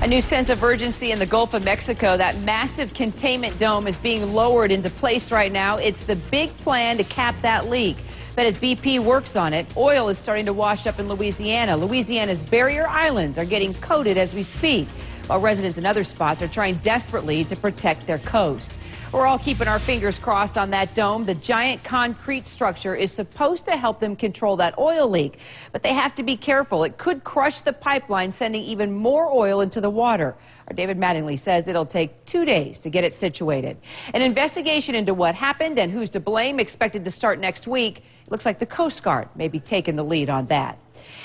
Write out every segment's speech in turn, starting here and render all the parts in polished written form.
A new sense of urgency in the Gulf of Mexico. That massive containment dome is being lowered into place right now. It's the big plan to cap that leak. But as BP works on it, oil is starting to wash up in Louisiana. Louisiana's barrier islands are getting coated as we speak, while residents in other spots are trying desperately to protect their coast. We're all keeping our fingers crossed on that dome. The giant concrete structure is supposed to help them control that oil leak, but they have to be careful. It could crush the pipeline, sending even more oil into the water. Our David Mattingly says it'll take 2 days to get it situated. An investigation into what happened and who's to blame expected to start next week. It looks like the Coast Guard may be taking the lead on that.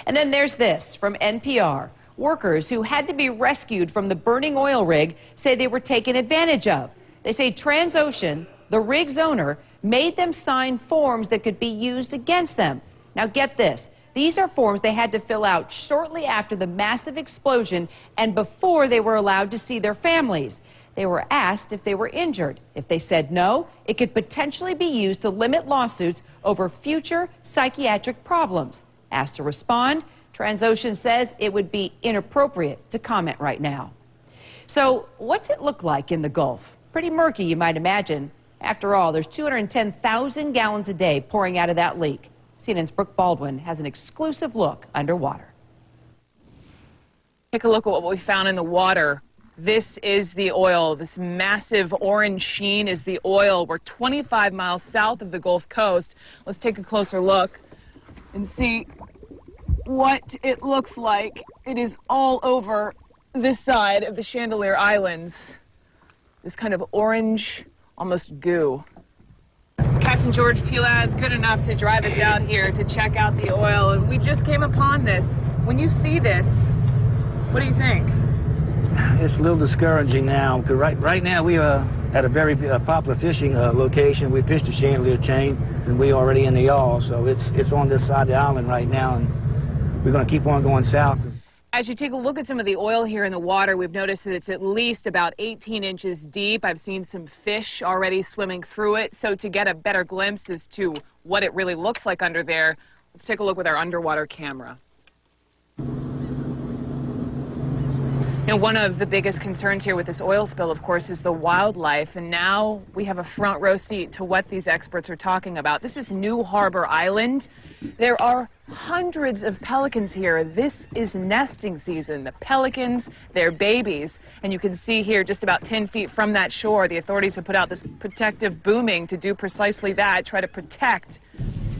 And then there's this from NPR. Workers who had to be rescued from the burning oil rig say they were taken advantage of. They say Transocean, the rig's owner, made them sign forms that could be used against them. Now get this. These are forms they had to fill out shortly after the massive explosion and before they were allowed to see their families. They were asked if they were injured. If they said no, it could potentially be used to limit lawsuits over future psychiatric problems. Asked to respond, Transocean says it would be inappropriate to comment right now. So what's it look like in the Gulf? Pretty murky, you might imagine. After all, there's 210,000 gallons a day pouring out of that leak. CNN's Brooke Baldwin has an exclusive look underwater. Take a look at what we found in the water. This is the oil. This massive orange sheen is the oil. We're 25 miles south of the Gulf Coast. Let's take a closer look and see what it looks like. It is all over this side of the Chandelier Islands. This kind of orange, almost goo. Captain George Pilaz, good enough to drive us out here to check out the oil, and we just came upon this. When you see this, what do you think? It's a little discouraging now, because right now we are at a very popular fishing location. We fish the Chandelier chain, and we're already in the yawl, so it's on this side of the island right now, and we're going to keep on going south. As you take a look at some of the oil here in the water, we've noticed that it's at least about 18 inches deep. I've seen some fish already swimming through it. So to get a better glimpse as to what it really looks like under there, let's take a look with our underwater camera. Now, one of the biggest concerns here with this oil spill, of course, is the wildlife. And now we have a front row seat to what these experts are talking about. This is New Harbor Island. There are hundreds of pelicans here. This is nesting season. The pelicans, their babies. And you can see here just about 10 feet from that shore, the authorities have put out this protective booming to do precisely that, try to protect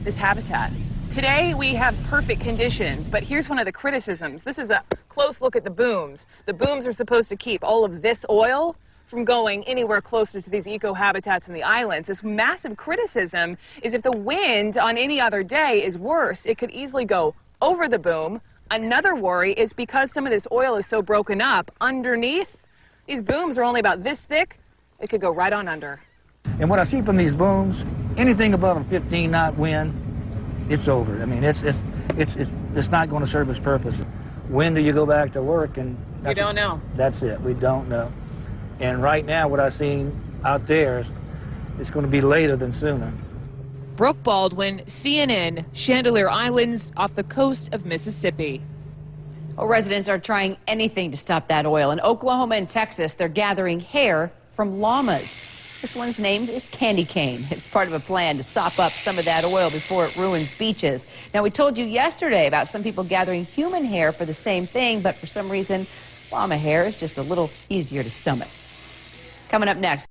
this habitat. Today we have perfect conditions, but here's one of the criticisms. This is a close look at the booms. The booms are supposed to keep all of this oil from going anywhere closer to these eco-habitats in the islands. This massive criticism is if the wind on any other day is worse, it could easily go over the boom. Another worry is because some of this oil is so broken up underneath, these booms are only about this thick, it could go right on under. And what I see from these booms, anything above a 15-knot wind, it's over. I mean, it's not going to serve its purpose. When do you go back to work? And we don't know. That's it. We don't know. And right now, what I've seen out there is it's going to be later than sooner. Brooke Baldwin, CNN, Chandelier Islands off the coast of Mississippi. Well, residents are trying anything to stop that oil. In Oklahoma and Texas, they're gathering hair from llamas. This one's named is Candy Cane. It's part of a plan to sop up some of that oil before it ruins beaches. Now, we told you yesterday about some people gathering human hair for the same thing, but for some reason, llama hair is just a little easier to stomach. Coming up next.